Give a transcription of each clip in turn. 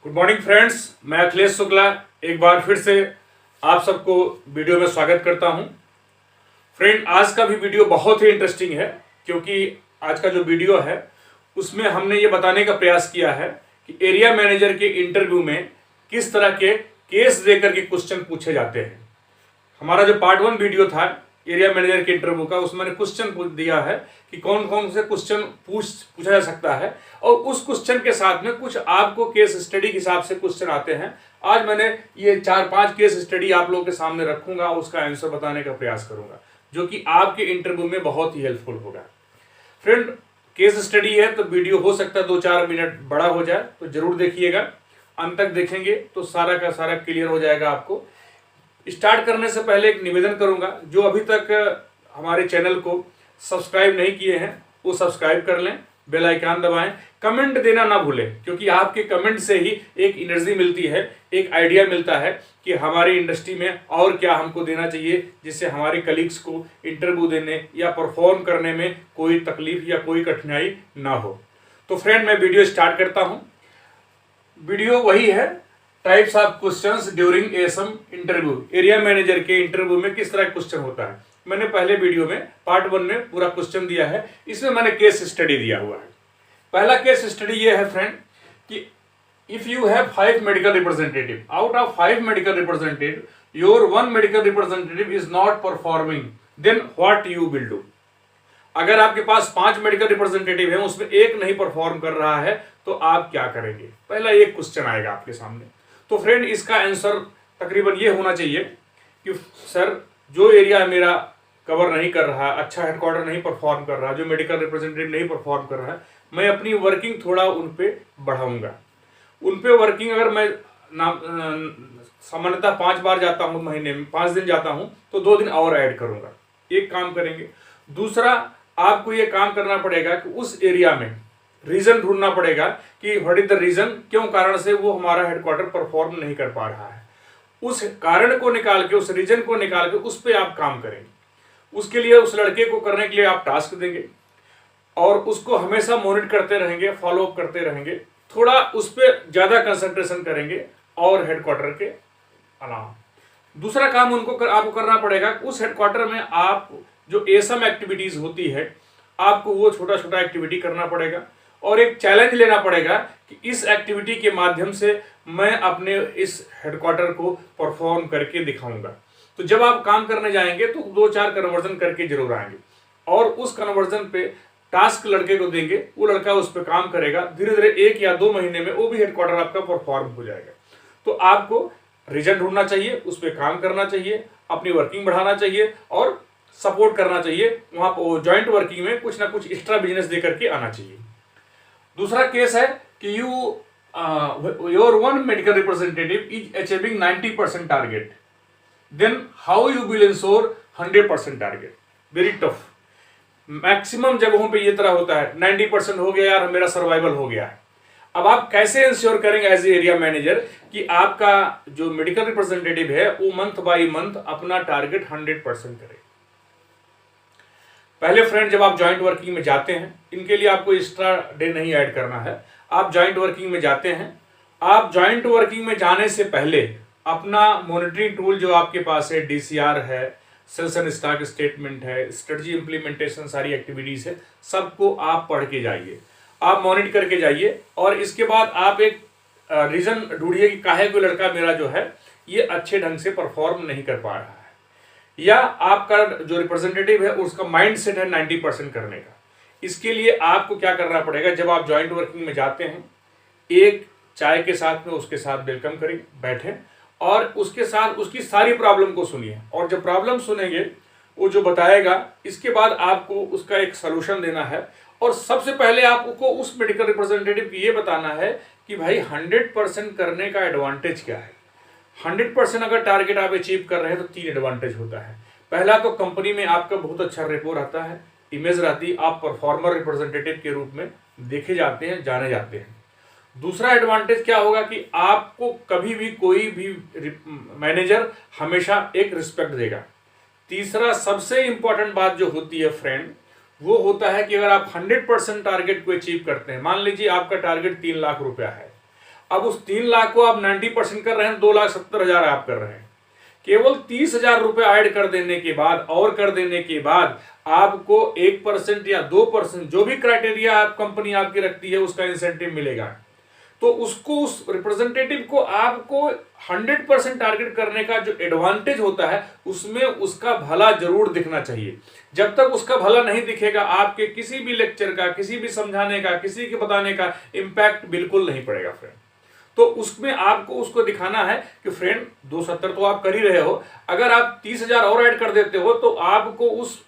Good morning friends, मैं अखिलेश शुक्ला एक बार फिर से आप सबको वीडियो में स्वागत करता हूं। फ्रेंड, आज का भी वीडियो बहुत ही इंटरेस्टिंग है क्योंकि आज का जो वीडियो है उसमें हमने ये बताने का प्रयास किया है कि एरिया मैनेजर के इंटरव्यू में किस तरह के केस देकर के क्वेश्चन पूछे जाते हैं। हमारा जो पार्ट 1 वीडियो था एरिया मैनेजर के इंटरव्यू का, उसमें क्वेश्चन दिया है कि कौन कौन से क्वेश्चन पूछा जा सकता है और उस क्वेश्चन के साथ में कुछ आपको केस स्टडी के हिसाब से क्वेश्चन आते हैं। आज मैंने ये 4-5 केस स्टडी आप लोगों के सामने रखूंगा, उसका आंसर बताने का प्रयास करूंगा जो कि आपके इंटरव्यू में बहुत ही हेल्पफुल होगा। फ्रेंड, केस स्टडी है तो वीडियो हो सकता है 2-4 मिनट बड़ा हो जाए, तो जरूर देखिएगा। अंत तक देखेंगे तो सारा का सारा क्लियर हो जाएगा। आपको स्टार्ट करने से पहले एक निवेदन करूंगा, जो अभी तक हमारे चैनल को सब्सक्राइब नहीं किए हैं वो सब्सक्राइब कर लें, बेल आइकन दबाएं, कमेंट देना ना भूलें क्योंकि आपके कमेंट से ही एक एनर्जी मिलती है, एक आइडिया मिलता है कि हमारी इंडस्ट्री में और क्या हमको देना चाहिए जिससे हमारे कलीग्स को इंटरव्यू देने या परफॉर्म करने में कोई तकलीफ या कोई कठिनाई ना हो। तो फ्रेंड, मैं वीडियो स्टार्ट करता हूं। वीडियो वही है, types of questions during ASM interview. Area manager के इंटरव्यू में किस तरह क्वेश्चन होता है। मैंने पहले वीडियो में पार्ट 1 में पूरा क्वेश्चन दिया है, इसमें मैंने केस स्टडी दिया हुआ है। पहला केस स्टडी ये है फ्रेंड कि if you have 5 medical representative, out of 5 medical representative your 1 medical representative is not performing, then what you will do. अगर आपके पास 5 मेडिकल रिप्रेजेंटेटिव है, उसमें एक नहीं परफॉर्म कर रहा है तो आप क्या करेंगे। पहला एक क्वेश्चन आएगा आपके सामने। तो फ्रेंड, इसका आंसर तकरीबन ये होना चाहिए कि सर, जो एरिया मेरा कवर नहीं कर रहा, अच्छा हेडक्वार्टर नहीं परफॉर्म कर रहा, जो मेडिकल रिप्रेजेंटेटिव नहीं परफॉर्म कर रहा है, मैं अपनी वर्किंग थोड़ा उन पे बढ़ाऊंगा। उन पे वर्किंग अगर मैं सामान्यतः 5 बार जाता हूं, महीने में 5 दिन जाता हूं, तो 2 दिन और ऐड करूंगा। एक काम करेंगे। दूसरा, आपको ये काम करना पड़ेगा कि उस एरिया में रीजन ढूंढना पड़ेगा कि व्हाट इज द रीजन, क्यों कारण से वो हमारा हेडक्वार्टर परफॉर्म नहीं कर पा रहा है। उस कारण को निकाल के, उस रीजन को निकाल के उस पर आप काम करेंगे। उसके लिए उस लड़के को करने के लिए आप टास्क देंगे और उसको हमेशा मॉनिटर करते रहेंगे, फॉलो अप करते रहेंगे, थोड़ा उस पर ज्यादा कंसंट्रेशन करेंगे और हेडक्वार्टर के अलावा दूसरा काम आपको करना पड़ेगा। उस हेडक्वार्टर में आप जो एसम एक्टिविटीज होती है, आपको वो छोटा छोटा एक्टिविटी करना पड़ेगा और एक चैलेंज लेना पड़ेगा कि इस एक्टिविटी के माध्यम से मैं अपने इस हेडक्वार्टर को परफॉर्म करके दिखाऊंगा। तो जब आप काम करने जाएंगे तो 2-4 कन्वर्जन करके जरूर आएंगे और उस कन्वर्जन पे टास्क लड़के को देंगे, वो लड़का उस पर काम करेगा। धीरे धीरे 1 या 2 महीने में वो भी हेडक्वार्टर आपका परफॉर्म हो जाएगा। तो आपको रीजन ढूंढना चाहिए, उस पर काम करना चाहिए, अपनी वर्किंग बढ़ाना चाहिए और सपोर्ट करना चाहिए। वहां पर ज्वाइंट वर्किंग में कुछ ना कुछ एक्स्ट्रा बिजनेस दे करके आना चाहिए। दूसरा केस है कि your 1 medical representative is achieving 90% target, then how you will ensure 100% target. Very tough. Maximum जगहों पे ये तरह होता है, 90% हो गया यार, मेरा सर्वाइवल हो गया है। अब आप कैसे इंश्योर करेंगे एज ए एरिया मैनेजर कि आपका जो मेडिकल रिप्रेजेंटेटिव है वो मंथ बाई मंथ अपना टारगेट 100% करे। पहले फ्रेंड, जब आप ज्वाइंट वर्किंग में जाते हैं, इनके लिए आपको एक्स्ट्रा डे नहीं ऐड करना है। आप ज्वाइंट वर्किंग में जाते हैं, आप ज्वाइंट वर्किंग में जाने से पहले अपना मॉनिटरिंग टूल जो आपके पास है, डीसीआर है, सेल्स एंड स्टॉक स्टेटमेंट है, स्ट्रेटजी इंप्लीमेंटेशन, सारी एक्टिविटीज है, सबको आप पढ़ के जाइए, आप मॉनिटर करके जाइए और इसके बाद आप एक रीजन ढूंढिए कि काहे को लड़का मेरा जो है ये अच्छे ढंग से परफॉर्म नहीं कर पा रहा है, या आपका जो रिप्रेजेंटेटिव है उसका माइंड सेट है 90% करने का। इसके लिए आपको क्या करना पड़ेगा, जब आप ज्वाइंट वर्किंग में जाते हैं, एक चाय के साथ में उसके साथ वेलकम करें, बैठें और उसके साथ उसकी सारी प्रॉब्लम को सुनिए और जब प्रॉब्लम सुनेंगे वो जो बताएगा, इसके बाद आपको उसका एक सलूशन देना है। और सबसे पहले आपको उस मेडिकल रिप्रेजेंटेटिव को ये बताना है कि भाई 100% करने का एडवांटेज क्या है। 100% अगर टारगेट आप अचीव कर रहे हैं तो 3 एडवांटेज होता है। पहला तो कंपनी में आपका बहुत अच्छा रेपो रहता है, इमेज रहती है, आप परफॉर्मर रिप्रेजेंटेटिव के रूप में देखे जाते हैं, जाने जाते हैं। दूसरा एडवांटेज क्या होगा कि आपको कभी भी कोई भी मैनेजर हमेशा एक रिस्पेक्ट देगा। तीसरा सबसे इंपॉर्टेंट बात जो होती है फ्रेंड, वो होता है कि अगर आप 100% टारगेट को अचीव करते हैं, मान लीजिए आपका टारगेट 3 लाख रुपया है अब उस 3 लाख को आप 90% कर रहे हैं, 2,70,000 आप कर रहे हैं। केवल 30,000 रुपए ऐड कर देने के बाद और कर देने के बाद आपको 1% या 2% जो भी क्राइटेरिया आप कंपनी आपकी रखती है उसका इंसेंटिव मिलेगा। तो उसको, उस रिप्रेजेंटेटिव को आपको 100% टारगेट करने का जो एडवांटेज होता है उसमें उसका भला जरूर दिखना चाहिए। जब तक उसका भला नहीं दिखेगा आपके किसी भी लेक्चर का, किसी भी समझाने का, किसी के बताने का इम्पैक्ट बिल्कुल नहीं पड़ेगा फ्रेंड। तो उसमें आपको उसको दिखाना है कि फ्रेंड 270 तो आप कर ही रहे हो, अगर आप 30,000 और ऐड कर देते हो तो आपको उस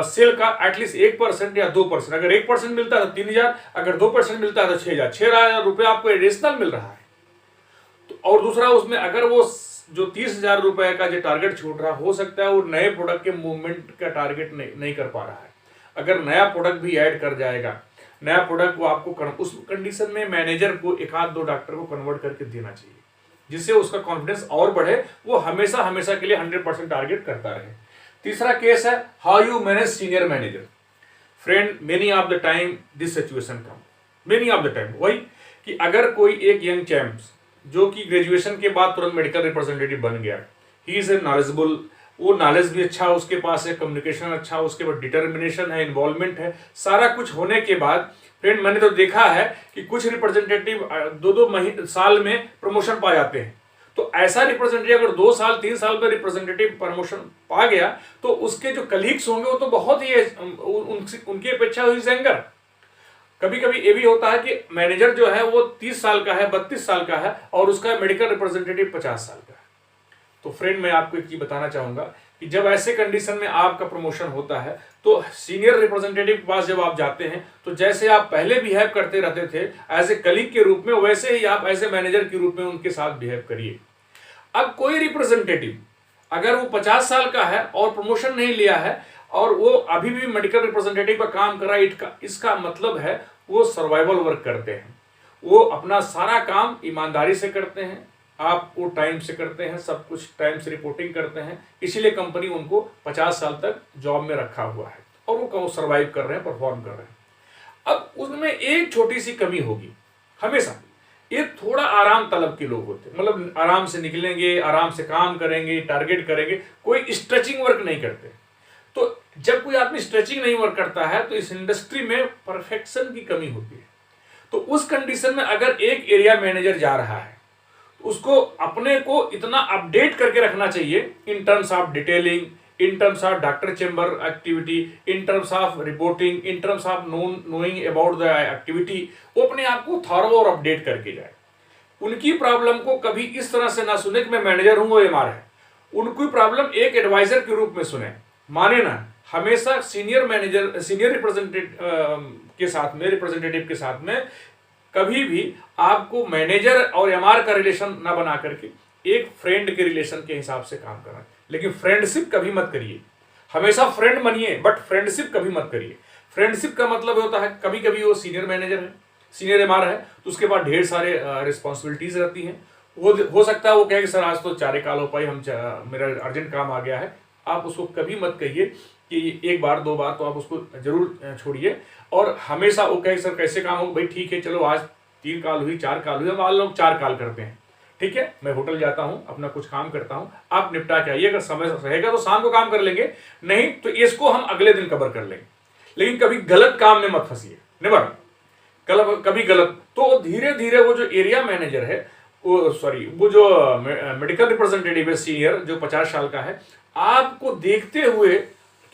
सेल का एटलीस्ट 1% या 2%, अगर 1% मिलता है तो 3,000, अगर 2% मिलता है तो 6,000 रुपये आपको एडिशनल मिल रहा है। तो और दूसरा उसमें अगर वो जो 30,000 रुपए का जो टारगेट छूट रहा, हो सकता है वो नए प्रोडक्ट के मूवमेंट का टारगेट नहीं कर पा रहा है। अगर नया प्रोडक्ट भी ऐड कर जाएगा, नया प्रोडक्ट वो आपको उस कंडीशन में मैनेजर को 1-2 डॉक्टर को कन्वर्ट करके देना चाहिए, जिससे उसका कॉन्फिडेंस और बढ़े, वो हमेशा हमेशा के लिए 100% टारगेट करता रहे। तीसरा केस है how you manage senior manager. Friend, many of the time this situation come, many of the time वही कि अगर कोई एक यंग चैम्प्स जो कि ग्रेजुएशन के बाद तुरंत मेडिकल रिप्रेजेंटेटिव बन गया, ही इज ए नॉलेजेबल, वो नॉलेज भी अच्छा उसके पास है, कम्युनिकेशन अच्छा, उसके बाद डिटर्मिनेशन है, इन्वॉल्वमेंट है, सारा कुछ होने के बाद फ्रेंड मैंने तो देखा है कि कुछ रिप्रेजेंटेटिव 2-2 साल में प्रमोशन पा जाते हैं। तो ऐसा रिप्रेजेंटेटिव अगर 2 साल 3 साल में रिप्रेजेंटेटिव प्रमोशन पा गया तो उसके जो कलीग्स होंगे वो तो बहुत ही उनकी अपेक्षा हुई एंगर। कभी कभी ये भी होता है कि मैनेजर जो है वो 30 साल का है, 32 साल का है और उसका मेडिकल रिप्रेजेंटेटिव 50 साल का है। तो फ्रेंड मैं आपको एक चीज बताना चाहूंगा कि जब ऐसे कंडीशन में आपका प्रमोशन होता है तो सीनियर रिप्रेजेंटेटिव के पास जब आप जाते हैं तो जैसे आप पहले बिहेव करते रहते थे एज ए कलीग के रूप में, वैसे ही आप एज ए मैनेजर के रूप में उनके साथ बिहेव करिए। अब कोई रिप्रेजेंटेटिव अगर वो 50 साल का है और प्रमोशन नहीं लिया है और वो अभी भी मेडिकल रिप्रेजेंटेटिव का काम कर रहा है, इसका मतलब है वो सर्वाइवल वर्क करते हैं, वो अपना सारा काम ईमानदारी से करते हैं, आप वो टाइम से करते हैं, सब कुछ टाइम से रिपोर्टिंग करते हैं, इसीलिए कंपनी उनको 50 साल तक जॉब में रखा हुआ है और वो सर्वाइव कर रहे हैं, परफॉर्म कर रहे हैं। अब उसमें एक छोटी सी कमी होगी हमेशा, ये थोड़ा आराम तलब के लोग होते हैं, मतलब आराम से निकलेंगे, आराम से काम करेंगे, टारगेट करेंगे, कोई स्ट्रेचिंग वर्क नहीं करते। तो जब कोई आदमी स्ट्रेचिंग नहीं वर्क करता है तो इस इंडस्ट्री में परफेक्शन की कमी होती है। तो उस कंडीशन में अगर एक एरिया मैनेजर जा रहा है उसको अपने को इतना अपडेट करके रखना चाहिए in terms of detailing, in terms of doctor chamber activity, in terms of reporting, in terms of knowing about the activity, वो अपने आप को थॉरो और अपडेट करके जाए। उनकी प्रॉब्लम को कभी इस तरह से ना सुने कि मैं मैनेजर हूं वो एमआर है, उनकी प्रॉब्लम एक एडवाइजर के रूप में सुने, माने ना। हमेशा सीनियर मैनेजर, सीनियर रिप्रेजेंटेटिव के साथ में कभी भी आपको मैनेजर और एमआर का रिलेशन ना बना करके एक फ्रेंड के रिलेशन के हिसाब से काम करना। लेकिन फ्रेंडशिप कभी मत करिए, हमेशा फ्रेंड बनिए बट फ्रेंडशिप कभी मत करिए। फ्रेंडशिप का मतलब होता है कभी कभी वो सीनियर मैनेजर है, सीनियर एमआर है, तो उसके बाद ढेर सारे रिस्पॉन्सिबिलिटीज रहती हैं। वो हो सकता है वो कहे कि सर आज तो 4 काल हो पाई, मेरा अर्जेंट काम आ गया है। आप उसको कभी मत कहिए कि 1 बार 2 बार, तो आप उसको जरूर छोड़िए। और हमेशा वो कहे सर कैसे काम हो, भाई ठीक है चलो आज 3 काल हुई, 4 काल हुई, हम आज लोग 4 काल करते हैं, ठीक है, मैं होटल जाता हूं, अपना कुछ काम करता हूं, आप निपटा के आइए। अगर समय रहेगा तो शाम को काम कर लेंगे, नहीं तो इसको हम अगले दिन कवर कर लेंगे। लेकिन कभी गलत काम में मत फंसिए, नेवर कभी गलत। तो धीरे धीरे वो जो एरिया मैनेजर है, वो जो मेडिकल रिप्रेजेंटेटिव है सीनियर जो 50 साल का है, आपको देखते हुए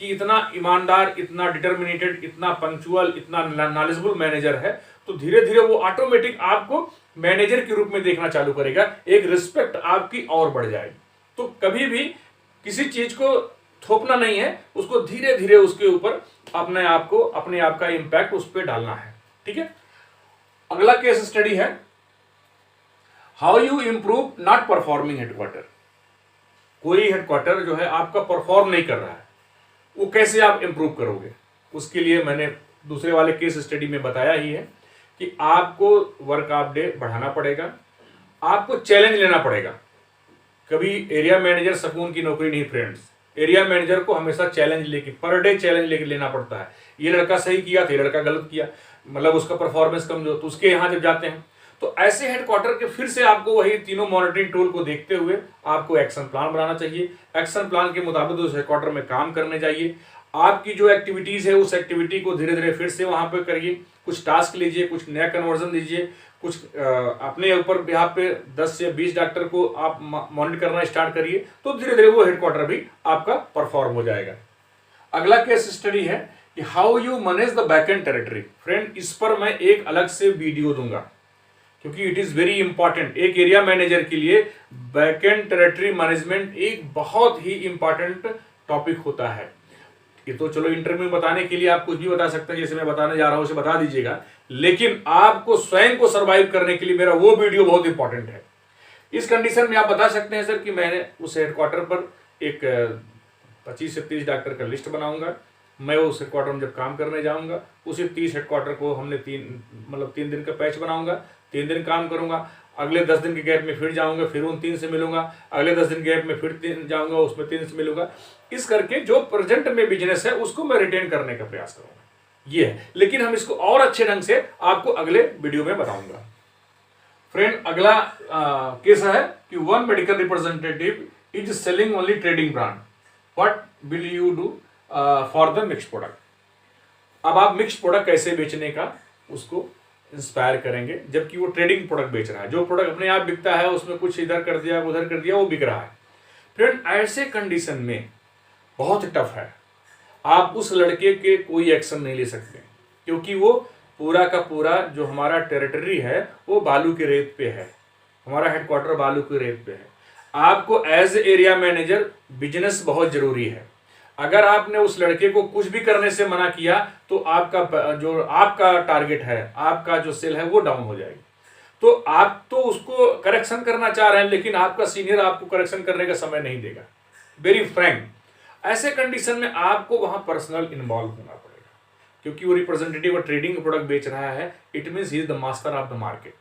कि इतना ईमानदार, इतना डिटर्मिनेटेड, इतना पंक्चुअल, इतना नॉलेजेबल मैनेजर है, तो धीरे धीरे वो ऑटोमेटिक आपको मैनेजर के रूप में देखना चालू करेगा, एक रिस्पेक्ट आपकी और बढ़ जाएगी। तो कभी भी किसी चीज को थोपना नहीं है, उसको धीरे धीरे उसके ऊपर अपने आप का इंपैक्ट उस पर डालना है, ठीक है। अगला केस स्टडी है how you improve not performing headquarter. कोई हेडक्वार्टर जो है आपका परफॉर्म नहीं कर रहा है, वो कैसे आप इंप्रूव करोगे? उसके लिए मैंने दूसरे वाले केस स्टडी में बताया ही है कि आपको वर्क ऑफ डे बढ़ाना पड़ेगा, आपको चैलेंज लेना पड़ेगा। कभी एरिया मैनेजर सुकून की नौकरी नहीं फ्रेंड्स, एरिया मैनेजर को हमेशा चैलेंज लेके, पर डे चैलेंज लेके लेना पड़ता है। ये लड़का सही किया था, ये लड़का गलत किया, मतलब उसका परफॉर्मेंस कमजोर, तो उसके यहाँ जब जाते हैं तो ऐसे हेडक्वार्टर के फिर से आपको वही तीनों मॉनिटरिंग टूल को देखते हुए आपको एक्शन प्लान बनाना चाहिए। एक्शन प्लान के मुताबिक उस हेडक्वार्टर में काम करने चाहिए। आपकी जो एक्टिविटीज है उस एक्टिविटी को धीरे धीरे फिर से वहां पे करिए। कुछ टास्क लीजिए, कुछ नया कन्वर्जन लीजिए, कुछ अपने ऊपर यहाँ पे 10 से 20 डॉक्टर को आप मॉनिटर करना स्टार्ट करिए, तो धीरे धीरे वो हेडक्वार्टर भी आपका परफॉर्म हो जाएगा। अगला केस स्टडी है कि how you manage the backend territory. Friend, इस पर मैं एक अलग से वीडियो दूंगा क्योंकि इट इज वेरी इंपॉर्टेंट। एक एरिया मैनेजर के लिए बैकएंड टेरिटरी मैनेजमेंट एक बहुत ही इंपॉर्टेंट टॉपिक होता है। ये तो चलो इंटरव्यू में बताने के लिए आप कुछ भी बता सकते हैं, जैसे मैं बताने जा रहा हूं उसे बता दीजिएगा, लेकिन आपको स्वयं को सर्वाइव करने के लिए मेरा वो वीडियो बहुत इंपॉर्टेंट है। इस कंडीशन में आप बता सकते हैं सर कि मैंने उस हेडक्वार्टर पर एक 25 से 30 डॉक्टर का लिस्ट बनाऊंगा। मैं उस हेडक्वार्टर में जब काम करने जाऊंगा उसी 30 हेडक्वार्टर को हमने 3 दिन का पैच बनाऊंगा, 3 दिन काम करूंगा, अगले 10 दिन के गैप में फिर जाऊंगा, फिर उन 3 से मिलूंगा, अगले 10 दिन गैप में फिर 3 जाऊंगा, उसमें 3 से मिलूंगा। इस करके जो प्रेजेंट में बिजनेस है उसको मैं रिटेन करने का प्रयास करूंगा, ये है। लेकिन हम इसको और अच्छे ढंग से आपको अगले वीडियो में बताऊंगा। फ्रेंड, अगला केस है कि one medical representative is selling only trading brand, what will you do for the mix product. अब आप मिक्स प्रोडक्ट कैसे बेचने का उसको इंस्पायर करेंगे, जबकि वो ट्रेडिंग प्रोडक्ट बेच रहा है। जो प्रोडक्ट अपने आप बिकता है उसमें कुछ इधर कर दिया उधर कर दिया, वो बिक रहा है। फ्रेंड, ऐसे कंडीशन में बहुत टफ है, आप उस लड़के के कोई एक्शन नहीं ले सकते क्योंकि वो पूरा का पूरा जो हमारा टेरिटरी है वो बालू के रेत पे है, हमारा हेडक्वार्टर बालू के रेत पे है। आपको एज एरिया मैनेजर बिजनेस बहुत जरूरी है। अगर आपने उस लड़के को कुछ भी करने से मना किया तो आपका टारगेट है, आपका जो सेल है वो डाउन हो जाएगी। तो आप तो उसको करेक्शन करना चाह रहे हैं, लेकिन आपका सीनियर आपको करेक्शन करने का समय नहीं देगा। वेरी फ्रैंक, ऐसे कंडीशन में आपको वहां पर्सनल इन्वॉल्व होना पड़ेगा क्योंकि वो रिप्रेजेंटेटिव ट्रेडिंग प्रोडक्ट बेच रहा है। It means he is the master of the market.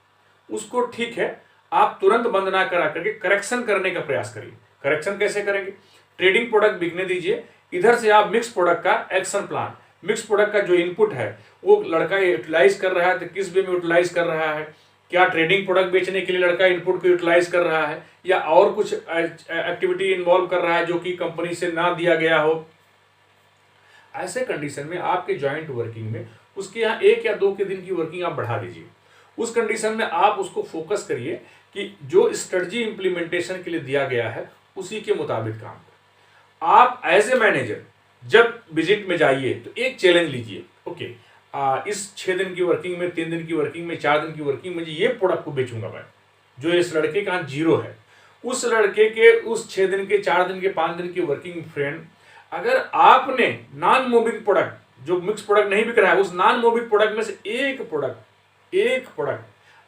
उसको ठीक है, आप तुरंत बंद ना करा करके करेक्शन करने का प्रयास करिए। करेक्शन कैसे करेंगे? ट्रेडिंग प्रोडक्ट बिकने दीजिए, इधर से आप मिक्स प्रोडक्ट का एक्शन प्लान, मिक्स प्रोडक्ट का जो इनपुट है वो लड़का यूटिलाइज कर रहा है तो किस वे में यूटिलाइज कर रहा है, क्या ट्रेडिंग प्रोडक्ट बेचने के लिए लड़का इनपुट को यूटिलाइज कर रहा है या और कुछ एक्टिविटी इन्वॉल्व कर रहा है जो कि कंपनी से ना दिया गया हो। ऐसे कंडीशन में आपके जॉइंट वर्किंग में उसके यहाँ 1 या 2 के दिन की वर्किंग आप बढ़ा दीजिए। उस कंडीशन में आप उसको फोकस करिए कि जो स्ट्रेटजी इंप्लीमेंटेशन के लिए दिया गया है उसी के मुताबिक काम करें। आप एज ए मैनेजर जब विजिट में जाइए तो एक चैलेंज लीजिए, ओके इस 6 दिन की वर्किंग में, 3 दिन की वर्किंग में, 4 दिन की वर्किंग में ये प्रोडक्ट को बेचूंगा मैं, जो इस लड़के का 0 है। उस लड़के के उस 6 दिन के, 4 दिन के, 5 दिन की वर्किंग फ्रेंड, अगर आपने नॉन मूविंग प्रोडक्ट जो मिक्स प्रोडक्ट नहीं बिक रहा है उस नॉन मूविंग प्रोडक्ट में से एक प्रोडक्ट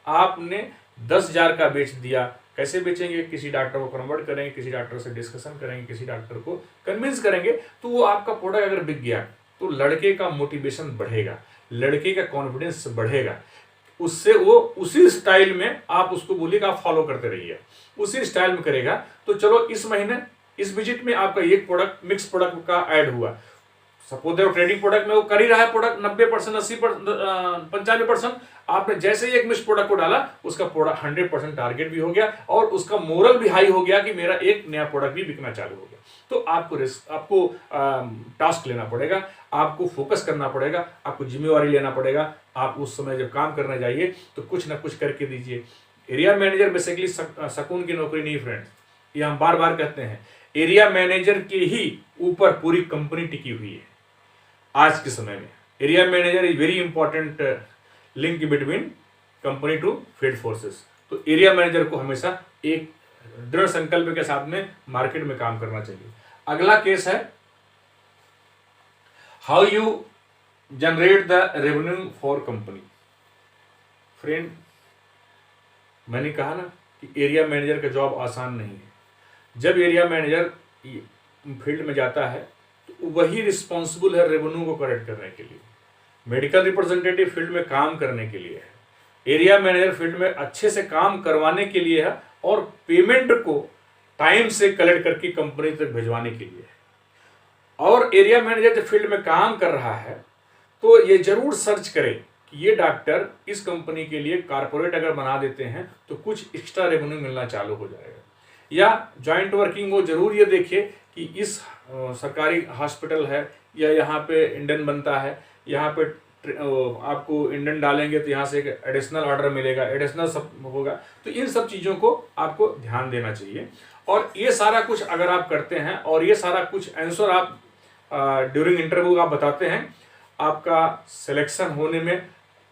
आपने 10,000 का बेच दिया, कैसे बेचेंगे? किसी डॉक्टर को कन्वर्ट करेंगे, किसी डॉक्टर से डिस्कशन करेंगे, किसी डॉक्टर को कन्विंस करेंगे, तो वो आपका प्रोडक्ट अगर बिक गया तो लड़के का मोटिवेशन बढ़ेगा, लड़के का कॉन्फिडेंस बढ़ेगा। उससे वो उसी स्टाइल में आप उसको बोलिएगा, आप फॉलो करते रहिए, उसी स्टाइल में करेगा। तो चलो इस महीने इस विजिट में आपका एक प्रोडक्ट मिक्स प्रोडक्ट का ऐड हुआ, सपोज ट्रेडिंग प्रोडक्ट में वो कर ही रहा है प्रोडक्ट 90%, 80%, 95%, आपने जैसे ही एक मिक्स प्रोडक्ट को डाला उसका प्रोडक्ट 100% टारगेट भी हो गया और उसका मोरल भी हाई हो गया कि मेरा एक नया प्रोडक्ट भी बिकना चालू हो गया। तो आपको टास्क लेना पड़ेगा, आपको फोकस करना पड़ेगा, आपको जिम्मेवारी लेना पड़ेगा। आप उस समय जब काम करने जाइए तो कुछ ना कुछ करके दीजिए। एरिया मैनेजर बेसिकली सकून की नौकरी नहीं फ्रेंड्स, ये हम बार बार कहते हैं। एरिया मैनेजर के ही ऊपर पूरी कंपनी टिकी हुई है आज के समय में। Area manager is very important link between company to field forces. तो एरिया मैनेजर को हमेशा एक दृढ़ संकल्प के साथ में मार्केट में काम करना चाहिए। अगला केस है how you generate the revenue for company. Friend, मैंने कहा ना कि एरिया मैनेजर का जॉब आसान नहीं है। जब एरिया मैनेजर फील्ड में जाता है तो वही रिस्पॉन्सिबल है रेवेन्यू को कलेक्ट करने के लिए। मेडिकल रिप्रेजेंटेटिव फील्ड में काम करने के लिए है, एरिया मैनेजर फील्ड में अच्छे से काम करवाने के लिए है और पेमेंट को टाइम से कलेक्ट करके कंपनी तक भिजवाने के लिए है। और एरिया मैनेजर जब फील्ड में काम कर रहा है तो ये जरूर सर्च करे ये डॉक्टर इस कंपनी के लिए कारपोरेट अगर बना देते हैं तो कुछ एक्स्ट्रा रेवेन्यू मिलना चालू हो जाएगा। या जॉइंट वर्किंग वो जरूर ये देखिए कि इस सरकारी हॉस्पिटल है या यहाँ पे इंडियन बनता है, यहाँ पे आपको इंडियन डालेंगे तो यहाँ से एक एडिशनल ऑर्डर मिलेगा, एडिशनल सब होगा। तो इन सब चीज़ों को आपको ध्यान देना चाहिए। और ये सारा कुछ अगर आप करते हैं और ये सारा कुछ आंसर आप ड्यूरिंग इंटरव्यू आप बताते हैं, आपका सिलेक्शन होने में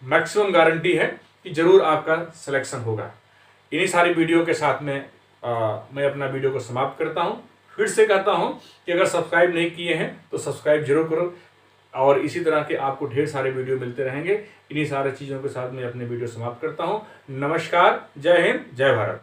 मैक्सिमम गारंटी है कि जरूर आपका सिलेक्शन होगा। इन्हीं सारी वीडियो के साथ में मैं अपना वीडियो को समाप्त करता हूं। फिर से कहता हूं कि अगर सब्सक्राइब नहीं किए हैं तो सब्सक्राइब जरूर करो, और इसी तरह के आपको ढेर सारे वीडियो मिलते रहेंगे। इन्हीं सारी चीज़ों के साथ मैं अपने वीडियो समाप्त करता हूं। नमस्कार, जय हिंद, जय भारत।